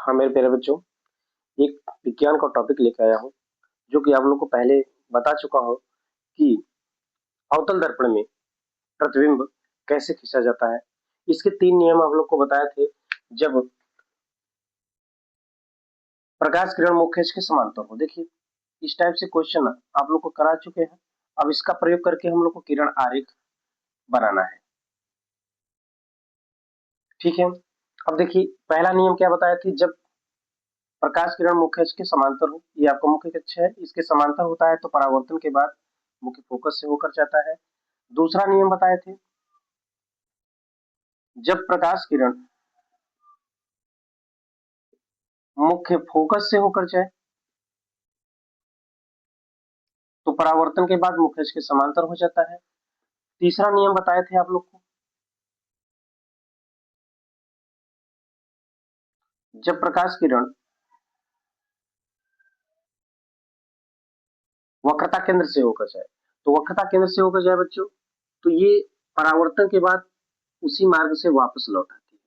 हाँ मेरे प्यारे बच्चों, एक विज्ञान का टॉपिक लेकर आया हूँ जो कि आप लोग को पहले बता चुका हूँ कि अवतल दर्पण में प्रतिबिंब कैसे खींचा जाता है। इसके 3 नियम आप लोग को बताए थे। जब प्रकाश किरण मुख्य अक्ष के समांतर हो, देखिए इस टाइप से क्वेश्चन आप लोग को करा चुके हैं। अब इसका प्रयोग करके हम लोग को किरण आरेख बनाना है। ठीक है, अब देखिए पहला नियम क्या बताया थी। जब प्रकाश किरण मुख्य अक्ष के समांतर हो, ये आपका मुख्य अक्ष है, इसके समांतर होता है तो परावर्तन के बाद मुख्य फोकस से होकर जाता है। दूसरा नियम बताए थे, जब प्रकाश किरण मुख्य फोकस से होकर जाए तो परावर्तन के बाद मुख्य अक्ष के समांतर हो जाता है। तीसरा नियम बताए थे आप लोग को, जब प्रकाश किरण वक्रता केंद्र से होकर जाए, तो वक्रता केंद्र से होकर जाए बच्चों, तो ये परावर्तन के बाद उसी मार्ग से वापस लौट आती है।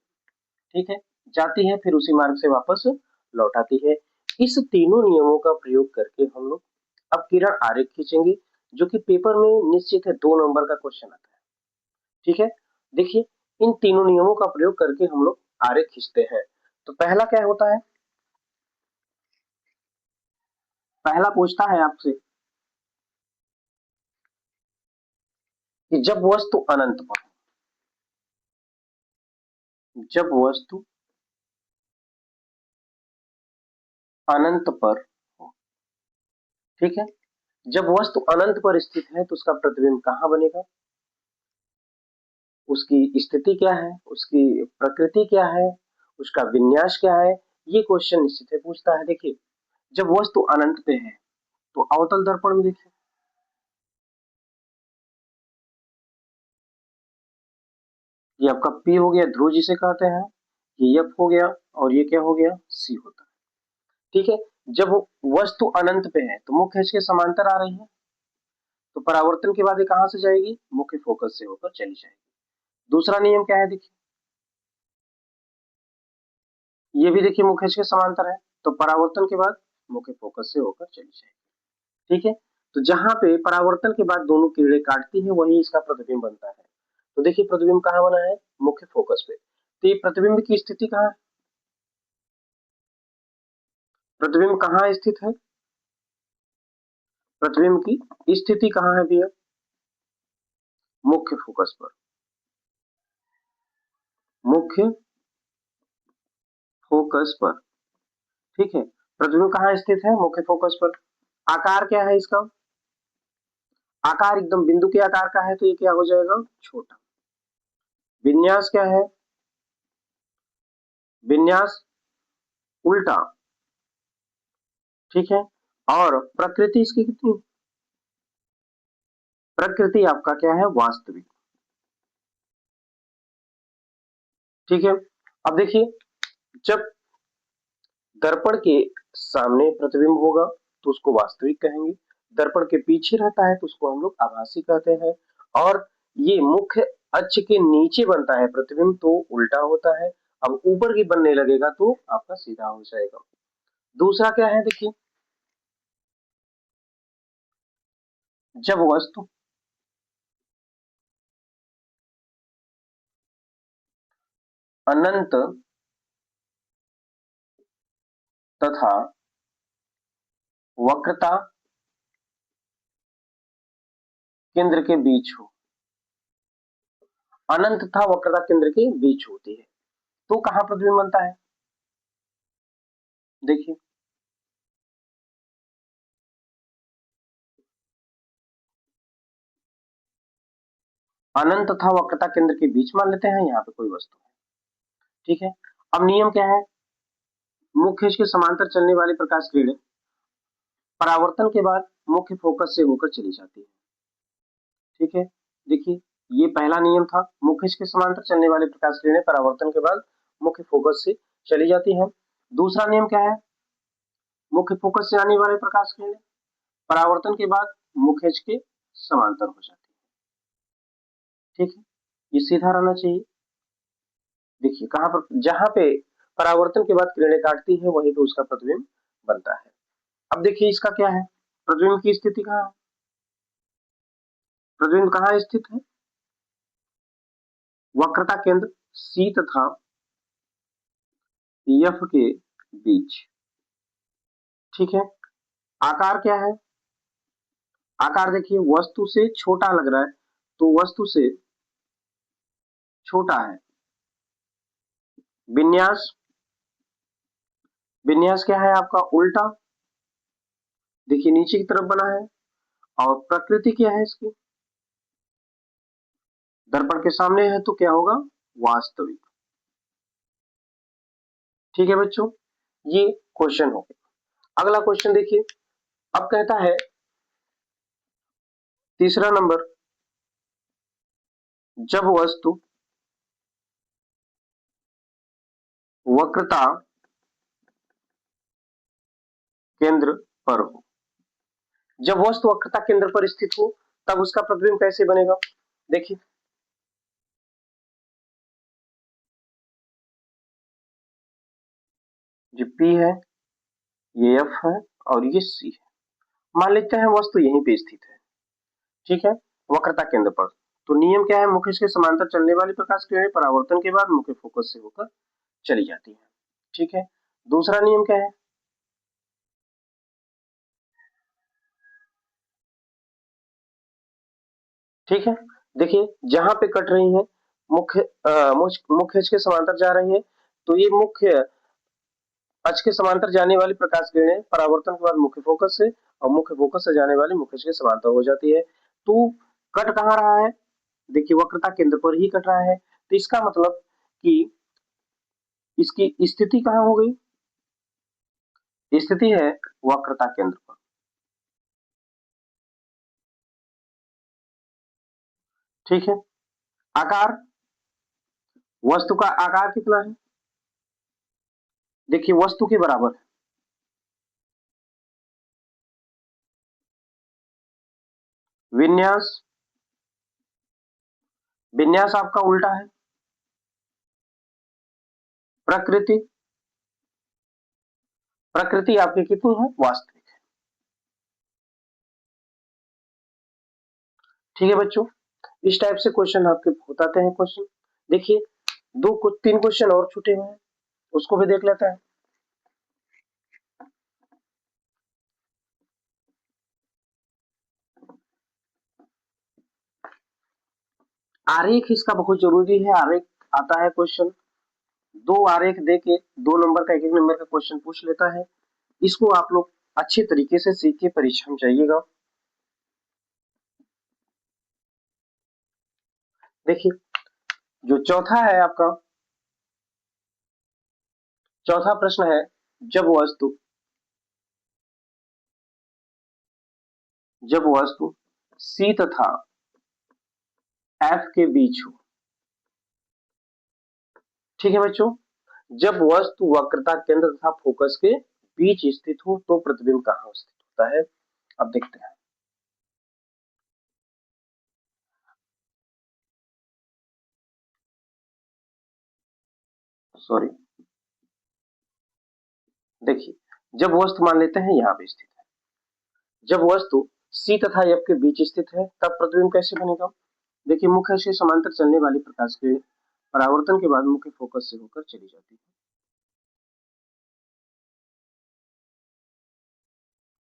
ठीक है, जाती है फिर उसी मार्ग से वापस लौट आती है। इस तीनों नियमों का प्रयोग करके हम लोग अब किरण आरेख खींचेंगे, जो कि पेपर में निश्चित है 2 नंबर का क्वेश्चन आता है। ठीक है, देखिए इन तीनों नियमों का प्रयोग करके हम लोग आरेख खींचते हैं। तो पहला क्या होता है, पहला पूछता है आपसे कि जब वस्तु अनंत पर हो, जब वस्तु अनंत पर हो, ठीक है, जब वस्तु अनंत पर स्थित है तो उसका प्रतिबिंब कहां बनेगा, उसकी स्थिति क्या है, उसकी प्रकृति क्या है, उसका विन्यास क्या है, ये क्वेश्चन निश्चित है पूछता है। देखिए जब वस्तु अनंत पे है तो अवतल दर्पण में देखिए ये आपका P हो गया, ध्रुव जिसे कहते हैं, ये F हो गया और ये क्या हो गया, C होता है। ठीक है, जब वस्तु अनंत पे है तो मुख्य अक्ष के समांतर आ रही है, तो परावर्तन के बाद ये कहां से जाएगी, मुख्य फोकस से होकर चली जाएगी। दूसरा नियम क्या है, देखिए ये भी देखिए मुख्य अक्ष के समांतर है, तो परावर्तन के बाद मुख्य फोकस से होकर चली जाएगी। ठीक है, तो जहां पे परावर्तन के बाद दोनों किरणें काटती है वहीं इसका प्रतिबिंब बनता है। तो देखिए प्रतिबिंब कहां बना है, मुख्य फोकस पे। तो ये प्रतिबिंब की स्थिति कहां है, प्रतिबिंब कहां स्थित है, प्रतिबिंब की स्थिति कहां है भैया, मुख्य फोकस पर। मुख्य फोकस पर, ठीक है, प्रतिबिंब कहां स्थित है, मुख्य फोकस पर। आकार क्या है इसका, आकार एकदम बिंदु के आकार का है तो ये क्या हो जाएगा, छोटा। विन्यास क्या है, विन्यास उल्टा। ठीक है, और प्रकृति इसकी कितनी, प्रकृति आपका क्या है, वास्तविक। ठीक है, अब देखिए जब दर्पण के सामने प्रतिबिंब होगा तो उसको वास्तविक कहेंगे, दर्पण के पीछे रहता है तो उसको हम लोग आभासी कहते हैं, और ये मुख्य अक्ष के नीचे बनता है प्रतिबिंब तो उल्टा होता है। अब ऊपर की बनने लगेगा तो आपका सीधा हो जाएगा। दूसरा क्या है, देखिए जब वस्तु अनंत तथा वक्रता केंद्र के बीच हो, अनंत तथा वक्रता केंद्र के बीच होती है तो कहां प्रतिबिंब बनता है, देखिए अनंत तथा वक्रता केंद्र के बीच मान लेते हैं, यहाँ पे कोई वस्तु है। ठीक है, अब नियम क्या है, मुख्य अक्ष के समांतर चलने वाली प्रकाश किरणें परावर्तन के बाद मुख्य फोकस से होकर चली जाती है। ठीक है, देखिए ये पहला नियम था, मुख्य अक्ष के समांतर चलने वाली प्रकाश किरणें परावर्तन के बाद मुख्य फोकस से चली जाती है। दूसरा नियम क्या है, मुख्य फोकस से आने वाले प्रकाश किरणें परावर्तन के बाद मुख्य अक्ष के समांतर हो जाती है। ठीक है, ये सीधा रहना चाहिए। देखिए कहां पर, जहां पे परावर्तन के बाद किरणें काटती है, वहीं पे उसका प्रतिबिंब बनता है। अब देखिए इसका क्या है, प्रतिबिंब की स्थिति कहाँ है, प्रतिबिंब कहाँ स्थित है, वक्रता केंद्र C तथा F के बीच। ठीक है, आकार क्या है, आकार देखिए वस्तु से छोटा लग रहा है, तो वस्तु से छोटा है। विन्यास, विन्यास क्या है आपका उल्टा, देखिए नीचे की तरफ बना है। और प्रकृति क्या है इसकी, दर्पण के सामने है तो क्या होगा, वास्तविक। ठीक है बच्चों, ये क्वेश्चन हो गया। अगला क्वेश्चन देखिए, अब कहता है तीसरा नंबर, जब वस्तु वक्रता केंद्र पर हो, जब वस्तु वक्रता केंद्र पर स्थित हो तब उसका प्रतिबिंब कैसे बनेगा। देखिए ये P है, ये F है और ये C है। मान लेते हैं वस्तु यहीं पे स्थित है, ठीक है, वक्रता केंद्र पर। तो नियम क्या है, मुख्य के समांतर चलने वाली प्रकाश किरणें परावर्तन के बाद मुख्य फोकस से होकर चली जाती है। ठीक है, दूसरा नियम क्या है, ठीक है, देखिए जहां पे कट रही है मुख्य मुख्य के समांतर जा रही है, तो ये मुख्य अक्ष के समांतर जाने वाली प्रकाश किरणें परावर्तन के बाद मुख्य फोकस से और मुख्य फोकस से जाने वाली मुख्य के समांतर हो जाती है। तो कट कहाँ रहा है, देखिए वक्रता केंद्र पर ही कट रहा है, तो इसका मतलब कि इसकी स्थिति कहाँ हो गई, स्थिति है वक्रता केंद्र पर। ठीक है, आकार, वस्तु का आकार कितना है, देखिए वस्तु के बराबर है। विन्यास, विन्यास आपका उल्टा है। प्रकृति, प्रकृति आपकी कितनी है, वास्तविक है। ठीक है बच्चों, इस टाइप से क्वेश्चन आपके बताते हैं क्वेश्चन। देखिए दो कुछ तीन क्वेश्चन और छूटे हुए हैं, उसको भी देख लेते हैं। आरेख इसका बहुत जरूरी है, आरेख आता है क्वेश्चन, दो आरेख दे के 2 नंबर का 1-1 नंबर का क्वेश्चन पूछ लेता है। इसको आप लोग अच्छे तरीके से सीख के परीक्षा में जाइएगा। देखिए जो चौथा है आपका, चौथा प्रश्न है, जब वस्तु, जब वस्तु C तथा F के बीच हो। ठीक है बच्चों, जब वस्तु वक्रता केंद्र तथा फोकस के बीच स्थित हो तो प्रतिबिंब कहाँ स्थित होता है। अब देखते हैं, सॉरी, देखिए जब वस्तु मान लेते हैं यहाँ पे स्थित है, जब वस्तु C तथा F के बीच स्थित है तब प्रतिबिंब कैसे बनेगा। देखिए मुख्य से समांतर चलने वाली प्रकाश किरण परावर्तन के बाद मुख्य फोकस से होकर चली जाती है।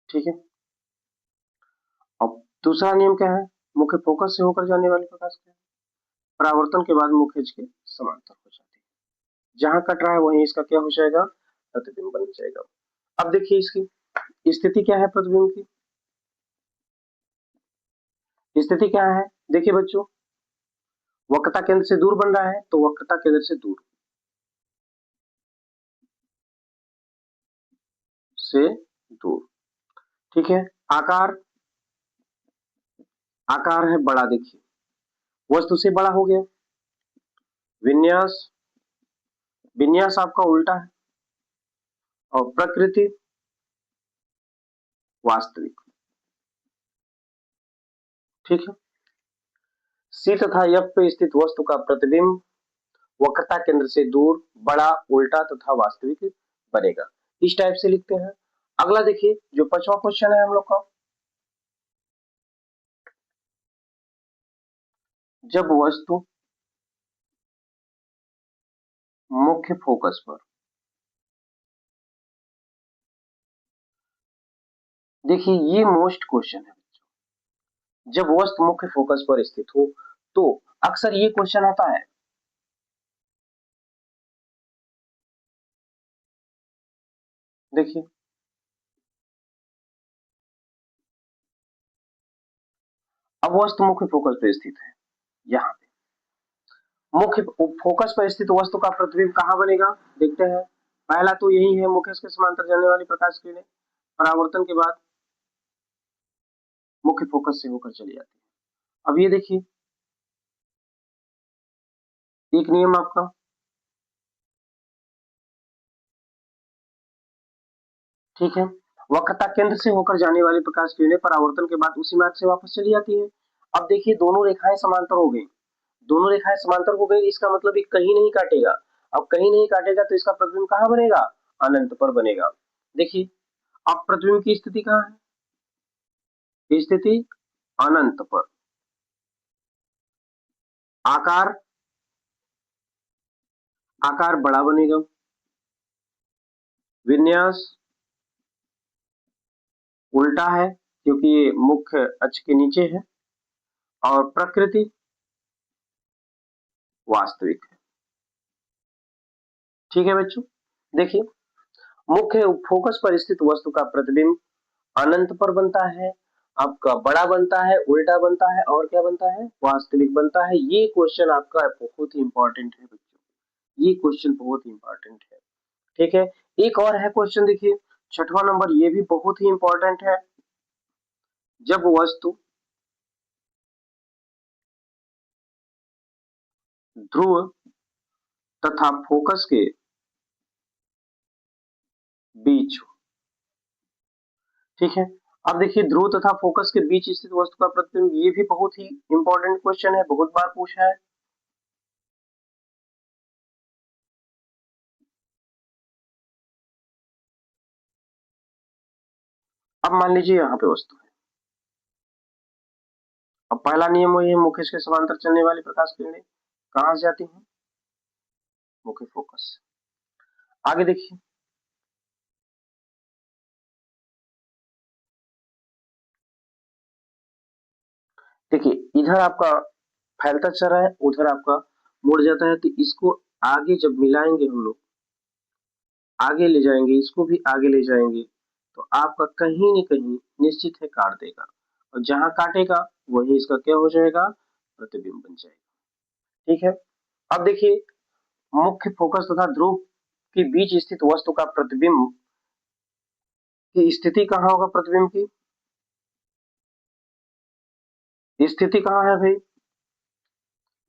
ठीक है, अब दूसरा नियम क्या है, मुख्य फोकस से होकर जाने वाली प्रकाश किरण परावर्तन के बाद मुख्य के समांतर हो जाती है, जहां कट रहा है वहीं इसका क्या हो जाएगा, प्रतिबिंब बन जाएगा। अब देखिए इसकी स्थिति क्या है, प्रतिबिंब की स्थिति क्या है, देखिए बच्चों वक्रता केंद्र से दूर बन रहा है तो वक्रता केंद्र से दूर, से दूर। ठीक है, आकार, आकार है बड़ा, देखिए वस्तु से बड़ा हो गया। विन्यास, विन्यास आपका उल्टा है। और प्रकृति, वास्तविक। ठीक है, C तथा F पे स्थित वस्तु का प्रतिबिंब वक्रता केंद्र से दूर, बड़ा, उल्टा तथा वास्तविक बनेगा। इस टाइप से लिखते हैं। अगला देखिए जो 5वां क्वेश्चन है हम लोग का, जब वस्तु मुख्य फोकस पर, देखिए ये मोस्ट क्वेश्चन है। जब वस्तु मुख्य फोकस पर स्थित हो तो अक्सर ये क्वेश्चन आता है। देखिए अब वस्तु मुख्य फोकस पर स्थित है, यहाँ पे मुख्य फोकस पर स्थित वस्तु का प्रतिबिंब कहाँ बनेगा, देखते हैं। पहला तो यही है, मुख्य के समांतर चलने वाली प्रकाश किरणें परावर्तन के बाद मुख्य फोकस से होकर चली जाती है। अब ये देखिए एक नियम आपका, ठीक है, वक्रता केंद्र से होकर जाने वाली प्रकाश किरणें परावर्तन के बाद उसी मार्ग से वापस चली जाती है। अब देखिए दोनों रेखाएं समांतर हो गई, दोनों रेखाएं समांतर हो गई, इसका मतलब ये कहीं नहीं काटेगा। अब कहीं नहीं काटेगा तो इसका प्रतिबिंब कहाँ बनेगा, अनंत पर बनेगा। देखिए अब प्रतिबिंब की स्थिति कहाँ है, स्थिति अनंत पर। आकार, आकार बड़ा बनेगा, विन्यास उल्टा है क्योंकि ये मुख्य अक्ष के नीचे है, और प्रकृति वास्तविक है। ठीक है बच्चों, देखिए मुख्य फोकस पर स्थित वस्तु का प्रतिबिंब अनंत पर बनता है, आपका बड़ा बनता है, उल्टा बनता है, और क्या बनता है, वास्तविक बनता है। ये क्वेश्चन आपका बहुत ही इंपॉर्टेंट है बच्चों, ये क्वेश्चन बहुत ही इंपॉर्टेंट है। ठीक है, एक और है क्वेश्चन, देखिए 6वां नंबर, ये भी बहुत ही इंपॉर्टेंट है। जब वस्तु ध्रुव तथा फोकस के बीच, ठीक है, अब देखिए ध्रुव तथा फोकस के बीच स्थित वस्तु का प्रतिबिंब, ये भी बहुत ही इंपॉर्टेंट क्वेश्चन है, बहुत बार पूछा है। अब मान लीजिए यहाँ पे वस्तु है, अब पहला नियम वही है, मुख्य के समांतर चलने वाली प्रकाश किरणें कहां से जाती हैं, मुख्य फोकस। आगे देखिए, देखिए इधर आपका फैलता चल रहा है, उधर आपका मुड़ जाता है, तो इसको आगे जब मिलाएंगे हम लोग, आगे ले जाएंगे, इसको भी आगे ले जाएंगे, तो आपका कहीं न कहीं निश्चित है काट देगा, और जहां काटेगा वही इसका क्या हो जाएगा, प्रतिबिंब बन जाएगा। ठीक है, अब देखिए मुख्य फोकस तथा ध्रुव के बीच स्थित वस्तु का प्रतिबिंब की स्थिति कहाँ होगा, प्रतिबिंब की स्थिति कहाँ है भाई,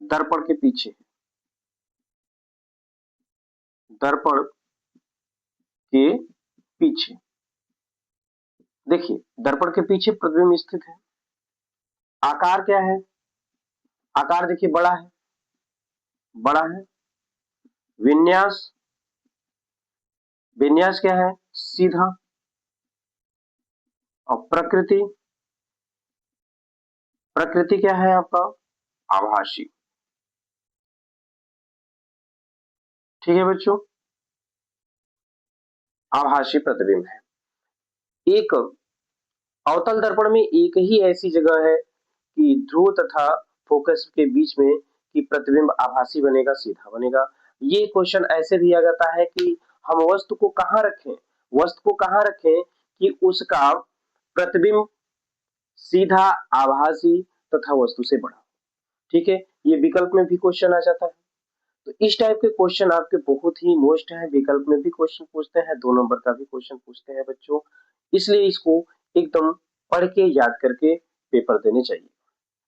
दर्पण के पीछे, दर्पण के पीछे। देखिए दर्पण के पीछे प्रतिबिंब स्थित है। आकार क्या है, आकार देखिए बड़ा है, बड़ा है। विन्यास, विन्यास क्या है, सीधा। और प्रकृति, प्रकृति क्या है आपका, आभासी। ठीक है बच्चों, आभासी प्रतिबिंब है। एक अवतल दर्पण में एक ही ऐसी जगह है कि ध्रुव तथा फोकस के बीच में कि प्रतिबिंब आभासी बनेगा, सीधा बनेगा। ये क्वेश्चन ऐसे भी आ जाता है कि हम वस्तु को कहाँ रखें, वस्तु को कहाँ रखें कि उसका प्रतिबिंब सीधा, आभासी तथा वस्तु से बड़ा। ठीक है, ये विकल्प में भी क्वेश्चन आ जाता है। तो इस टाइप के क्वेश्चन आपके बहुत ही मोस्ट है, विकल्प में भी क्वेश्चन पूछते हैं, 2 नंबर का भी क्वेश्चन पूछते हैं बच्चों, इसलिए इसको एकदम पढ़ के याद करके पेपर देने चाहिए।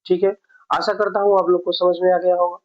ठीक है, आशा करता हूँ आप लोग को समझ में आ गया होगा।